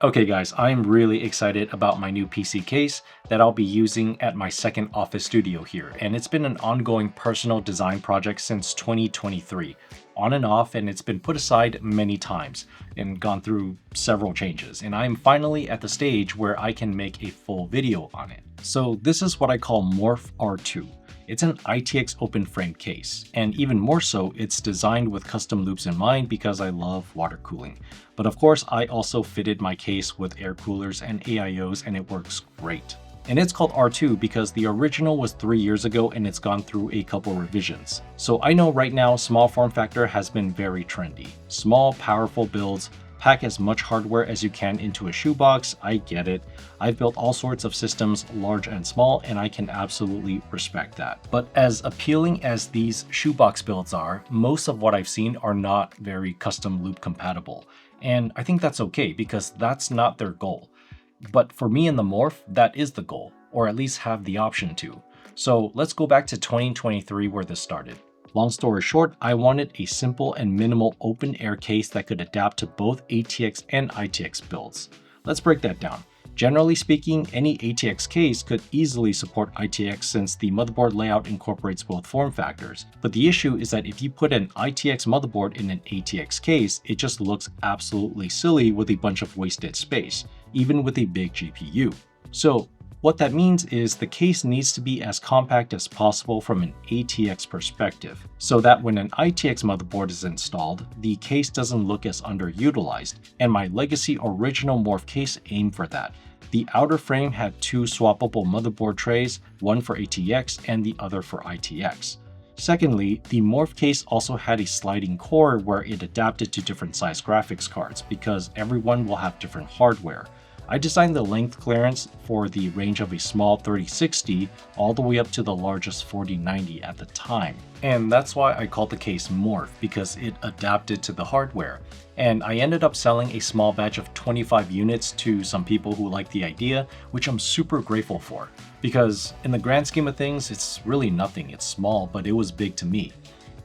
Okay guys, I'm really excited about my new PC case that I'll be using at my second office studio here, and it's been an ongoing personal design project since 2023, on and off, and it's been put aside many times and gone through several changes, and I'm finally at the stage where I can make a full video on it. So this is what I call Morph R2. It's an ITX open frame case, and even more so, it's designed with custom loops in mind because I love water cooling. But of course, I also fitted my case with air coolers and AIOs, and it works great. And it's called R2 because the original was 3 years ago and it's gone through a couple revisions. So I know right now small form factor has been very trendy. Small, powerful builds, pack as much hardware as you can into a shoebox. I get it. I've built all sorts of systems, large and small, and I can absolutely respect that. But as appealing as these shoebox builds are, most of what I've seen are not very custom loop compatible. And I think that's okay because that's not their goal. But for me and the Morph, that is the goal, or at least have the option to. So let's go back to 2023 where this started. Long story short, I wanted a simple and minimal open air case that could adapt to both ATX and ITX builds. Let's break that down. Generally speaking, any ATX case could easily support ITX since the motherboard layout incorporates both form factors. But the issue is that if you put an ITX motherboard in an ATX case, it just looks absolutely silly with a bunch of wasted space, even with a big GPU. So what that means is the case needs to be as compact as possible from an ATX perspective, so that when an ITX motherboard is installed, the case doesn't look as underutilized, and my legacy original Morph case aimed for that. The outer frame had two swappable motherboard trays, one for ATX and the other for ITX. Secondly, the Morph case also had a sliding core where it adapted to different size graphics cards because everyone will have different hardware. I designed the length clearance for the range of a small 3060 all the way up to the largest 4090 at the time. And that's why I called the case Morph, because it adapted to the hardware. And I ended up selling a small batch of 25 units to some people who liked the idea, which I'm super grateful for. Because in the grand scheme of things, it's really nothing. It's small, but it was big to me.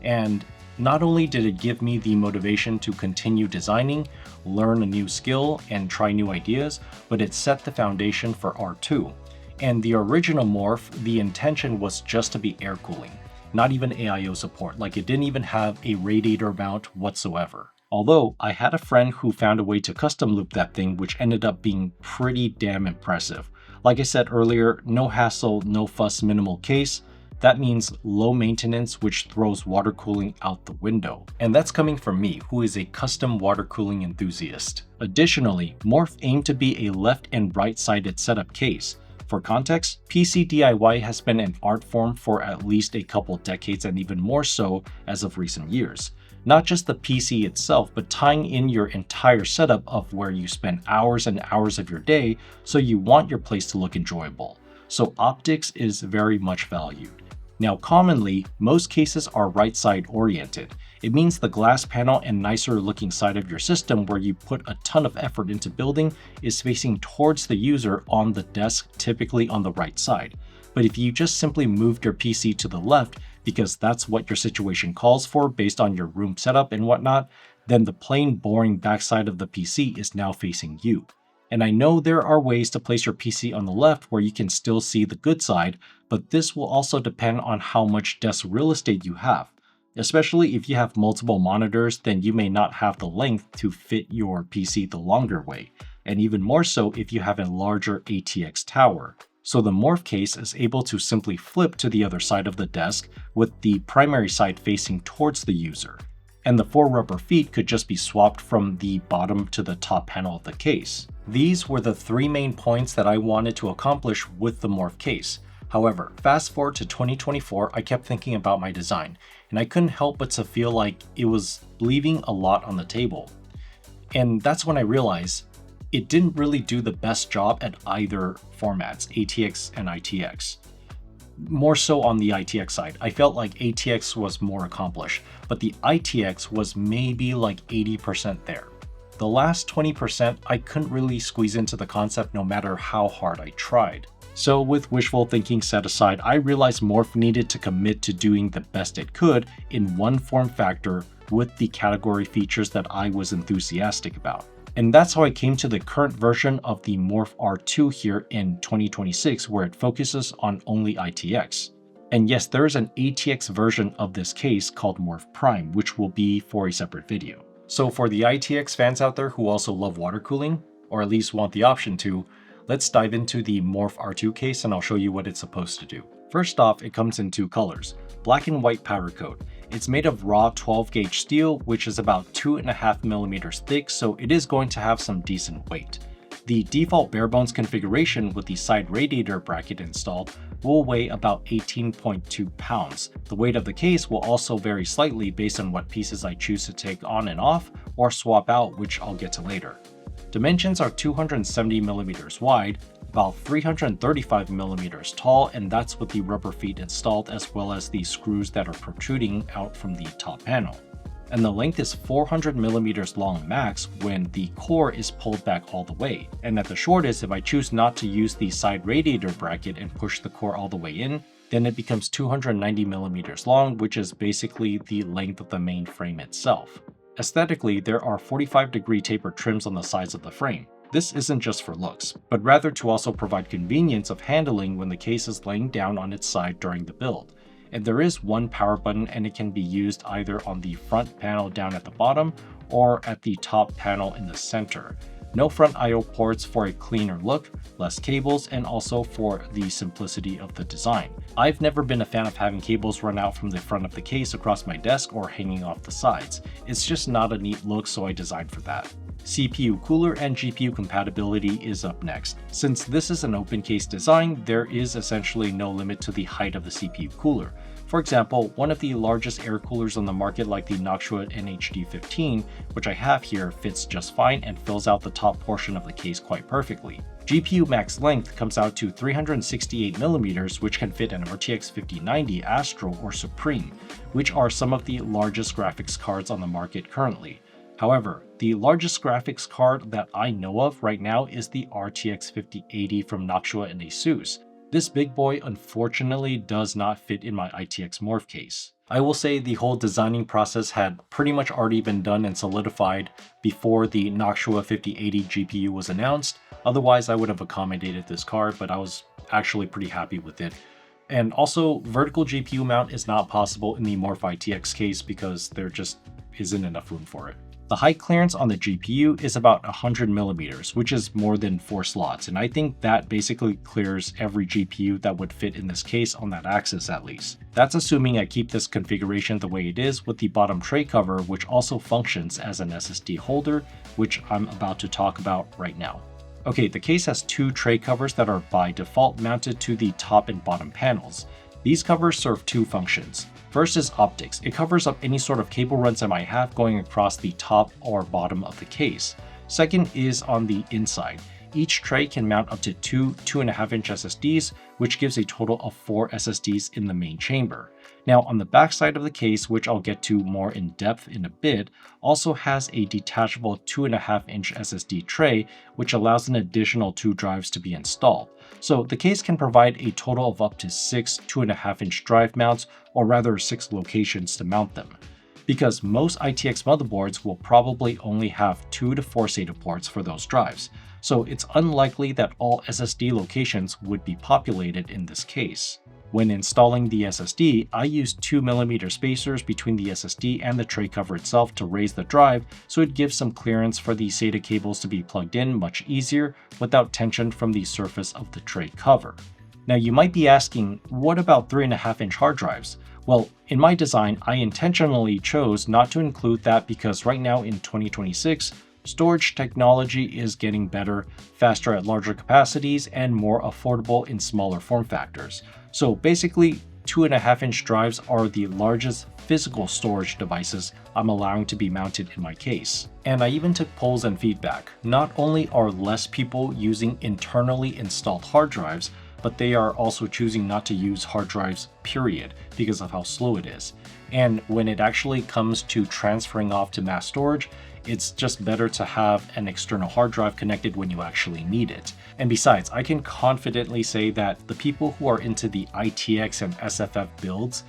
And not only did it give me the motivation to continue designing, learn a new skill, and try new ideas, but it set the foundation for R2. And the original Morph, the intention was just to be air cooling, not even AIO support, like it didn't even have a radiator mount whatsoever. Although I had a friend who found a way to custom loop that thing, which ended up being pretty damn impressive. Like I said earlier, no hassle, no fuss, minimal case. That means low maintenance, which throws water cooling out the window. And that's coming from me, who is a custom water cooling enthusiast. Additionally, Morph aimed to be a left and right-sided setup case. For context, PC DIY has been an art form for at least a couple decades and even more so as of recent years. Not just the PC itself, but tying in your entire setup of where you spend hours and hours of your day, so you want your place to look enjoyable. So optics is very much valued. Now commonly, most cases are right side oriented. It means the glass panel and nicer looking side of your system where you put a ton of effort into building is facing towards the user on the desk, typically on the right side. But if you just simply moved your PC to the left because that's what your situation calls for based on your room setup and whatnot, then the plain boring backside of the PC is now facing you. And I know there are ways to place your PC on the left where you can still see the good side, but this will also depend on how much desk real estate you have. Especially if you have multiple monitors, then you may not have the length to fit your PC the longer way, and even more so if you have a larger ATX tower. So the Morph case is able to simply flip to the other side of the desk with the primary side facing towards the user. And the four rubber feet could just be swapped from the bottom to the top panel of the case. These were the three main points that I wanted to accomplish with the Morph case. However, fast forward to 2024, I kept thinking about my design, and I couldn't help but to feel like it was leaving a lot on the table. And that's when I realized it didn't really do the best job at either formats, ATX and ITX. More so on the ITX side. I felt like ATX was more accomplished, but the ITX was maybe like 80% there. The last 20% I couldn't really squeeze into the concept no matter how hard I tried. So with wishful thinking set aside, I realized Morph needed to commit to doing the best it could in one form factor with the category features that I was enthusiastic about. And that's how I came to the current version of the Morph R2 here in 2026, where it focuses on only ITX. And yes, there is an ATX version of this case called Morph Prime, which will be for a separate video. So for the ITX fans out there who also love water cooling, or at least want the option to, let's dive into the Morph R2 case and I'll show you what it's supposed to do. First off, it comes in two colors, black and white powder coat. It's made of raw 12 gauge steel, which is about 2.5 millimeters thick, so it is going to have some decent weight. The default bare bones configuration with the side radiator bracket installed will weigh about 18.2 pounds. The weight of the case will also vary slightly based on what pieces I choose to take on and off or swap out, which I'll get to later. Dimensions are 270 millimeters wide, about 335 millimeters tall, and that's with the rubber feet installed as well as the screws that are protruding out from the top panel. And the length is 400 millimeters long max when the core is pulled back all the way. And at the shortest, if I choose not to use the side radiator bracket and push the core all the way in, then it becomes 290 millimeters long, which is basically the length of the main frame itself. Aesthetically, there are 45-degree taper trims on the sides of the frame. This isn't just for looks, but rather to also provide convenience of handling when the case is laying down on its side during the build. And there is one power button, and it can be used either on the front panel down at the bottom or at the top panel in the center. No front I/O ports for a cleaner look, less cables, and also for the simplicity of the design. I've never been a fan of having cables run out from the front of the case across my desk or hanging off the sides. It's just not a neat look, so I designed for that. CPU cooler and GPU compatibility is up next. Since this is an open case design, there is essentially no limit to the height of the CPU cooler. For example, one of the largest air coolers on the market, like the Nexus NHD15, which I have here, fits just fine and fills out the top portion of the case quite perfectly. GPU max length comes out to 368 millimeters, which can fit an RTX 5090 Astro or Supreme, which are some of the largest graphics cards on the market currently. However, the largest graphics card that I know of right now is the RTX 5080 from Nexus and Asus. This big boy unfortunately does not fit in my ITX Morph case. I will say the whole designing process had pretty much already been done and solidified before the Nexus 5080 GPU was announced. Otherwise, I would have accommodated this card, but I was actually pretty happy with it. And also, vertical GPU mount is not possible in the Morph ITX case because there just isn't enough room for it. The height clearance on the GPU is about 100 millimeters, which is more than 4 slots, and I think that basically clears every GPU that would fit in this case on that axis at least. That's assuming I keep this configuration the way it is with the bottom tray cover, which also functions as an SSD holder, which I'm about to talk about right now. Okay, the case has two tray covers that are by default mounted to the top and bottom panels. These covers serve two functions. First is optics. It covers up any sort of cable runs I might have going across the top or bottom of the case. Second is on the inside. Each tray can mount up to two 2.5-inch SSDs, which gives a total of 4 SSDs in the main chamber. Now on the back side of the case, which I'll get to more in depth in a bit, also has a detachable 2.5-inch SSD tray, which allows an additional 2 drives to be installed. So the case can provide a total of up to 6 2.5-inch drive mounts, or rather 6 locations to mount them. Because most ITX motherboards will probably only have 2 to 4 SATA ports for those drives, so it's unlikely that all SSD locations would be populated in this case. When installing the SSD, I used 2mm spacers between the SSD and the tray cover itself to raise the drive, so it gives some clearance for the SATA cables to be plugged in much easier without tension from the surface of the tray cover. Now you might be asking, what about 3.5-inch hard drives? Well, in my design, I intentionally chose not to include that because right now in 2026, storage technology is getting better, faster at larger capacities, and more affordable in smaller form factors. So basically, 2.5-inch drives are the largest physical storage devices I'm allowing to be mounted in my case. And I even took polls and feedback. Not only are less people using internally installed hard drives, but they are also choosing not to use hard drives, period, because of how slow it is. And when it actually comes to transferring off to mass storage, it's just better to have an external hard drive connected when you actually need it. And besides, I can confidently say that the people who are into the ITX and SFF builds,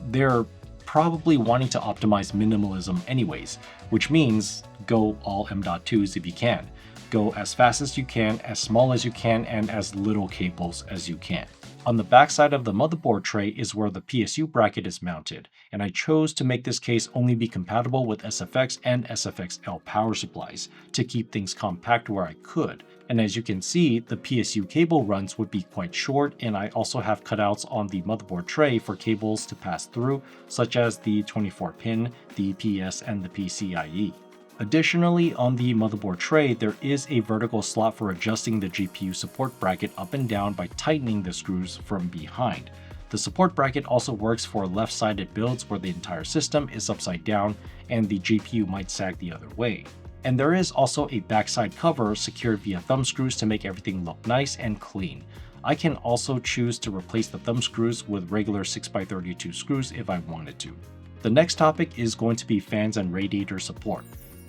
they're probably wanting to optimize minimalism anyways, which means go all M.2s if you can. Go as fast as you can, as small as you can, and as little cables as you can. On the backside of the motherboard tray is where the PSU bracket is mounted, and I chose to make this case only be compatible with SFX and SFX-L power supplies to keep things compact where I could. And as you can see, the PSU cable runs would be quite short, and I also have cutouts on the motherboard tray for cables to pass through, such as the 24-pin, the PS, and the PCIe. Additionally, on the motherboard tray, there is a vertical slot for adjusting the GPU support bracket up and down by tightening the screws from behind. The support bracket also works for left-sided builds where the entire system is upside down and the GPU might sag the other way. And there is also a backside cover secured via thumb screws to make everything look nice and clean. I can also choose to replace the thumb screws with regular 6x32 screws if I wanted to. The next topic is going to be fans and radiator support.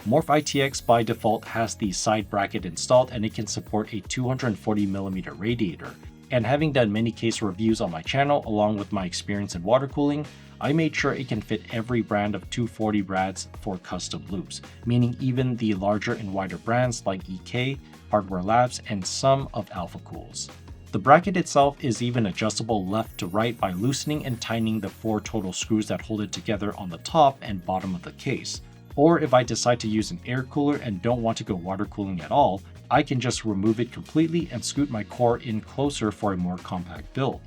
Morph ITX by default has the side bracket installed and it can support a 240mm radiator. And having done many case reviews on my channel along with my experience in water cooling, I made sure it can fit every brand of 240 rads for custom loops, meaning even the larger and wider brands like EK, Hardware Labs, and some of Alpha Cools. The bracket itself is even adjustable left to right by loosening and tightening the 4 total screws that hold it together on the top and bottom of the case. Or if I decide to use an air cooler and don't want to go water cooling at all, I can just remove it completely and scoot my core in closer for a more compact build.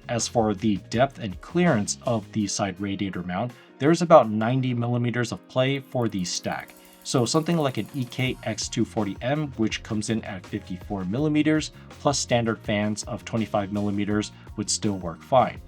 As for the depth and clearance of the side radiator mount, there's about 90mm of play for the stack. So something like an EK X240M, which comes in at 54mm, plus standard fans of 25mm would still work fine.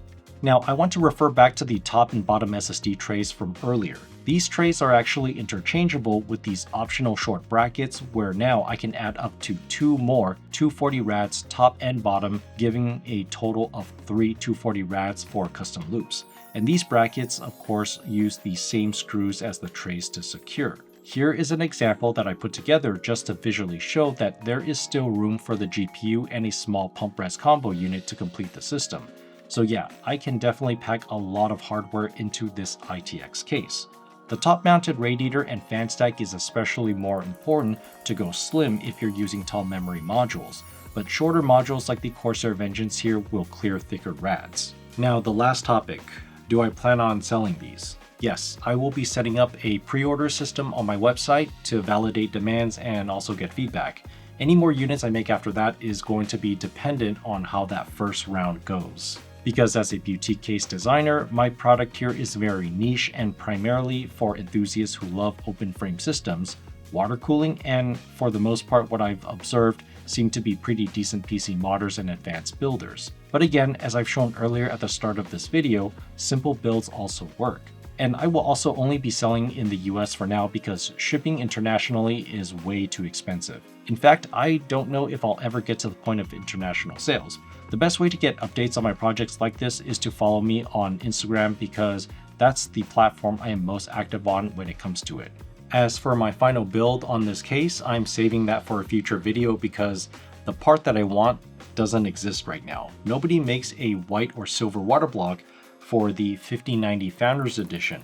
Now, I want to refer back to the top and bottom SSD trays from earlier. These trays are actually interchangeable with these optional short brackets where now I can add up to 2 more 240 rads top and bottom, giving a total of 3 240 rads for custom loops. And these brackets, of course, use the same screws as the trays to secure. Here is an example that I put together just to visually show that there is still room for the GPU and a small pump res combo unit to complete the system. So yeah, I can definitely pack a lot of hardware into this ITX case. The top-mounted radiator and fan stack is especially more important to go slim if you're using tall memory modules, but shorter modules like the Corsair Vengeance here will clear thicker rads. Now the last topic, do I plan on selling these? Yes, I will be setting up a pre-order system on my website to validate demands and also get feedback. Any more units I make after that is going to be dependent on how that first round goes. Because as a boutique case designer, my product here is very niche and primarily for enthusiasts who love open frame systems, water cooling, and for the most part what I've observed seem to be pretty decent PC modders and advanced builders. But again, as I've shown earlier at the start of this video, simple builds also work. And I will also only be selling in the US for now because shipping internationally is way too expensive. In fact, I don't know if I'll ever get to the point of international sales. The best way to get updates on my projects like this is to follow me on Instagram because that's the platform I am most active on when it comes to it. As for my final build on this case, I'm saving that for a future video because the part that I want doesn't exist right now. Nobody makes a white or silver water block for the 5090 Founders Edition,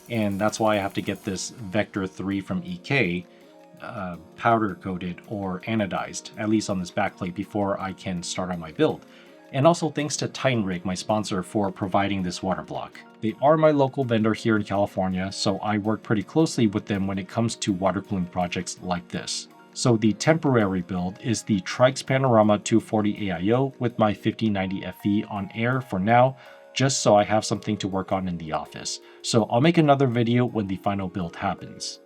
and that's why I have to get this Vector 3 from EK powder coated or anodized, at least on this backplate, before I can start on my build. And also thanks to Titan Rig, my sponsor, for providing this water block. They are my local vendor here in California, so I work pretty closely with them when it comes to water cooling projects like this. So the temporary build is the Trikes Panorama 240 AIO with my 5090 FE on air for now, just so I have something to work on in the office. So I'll make another video when the final build happens.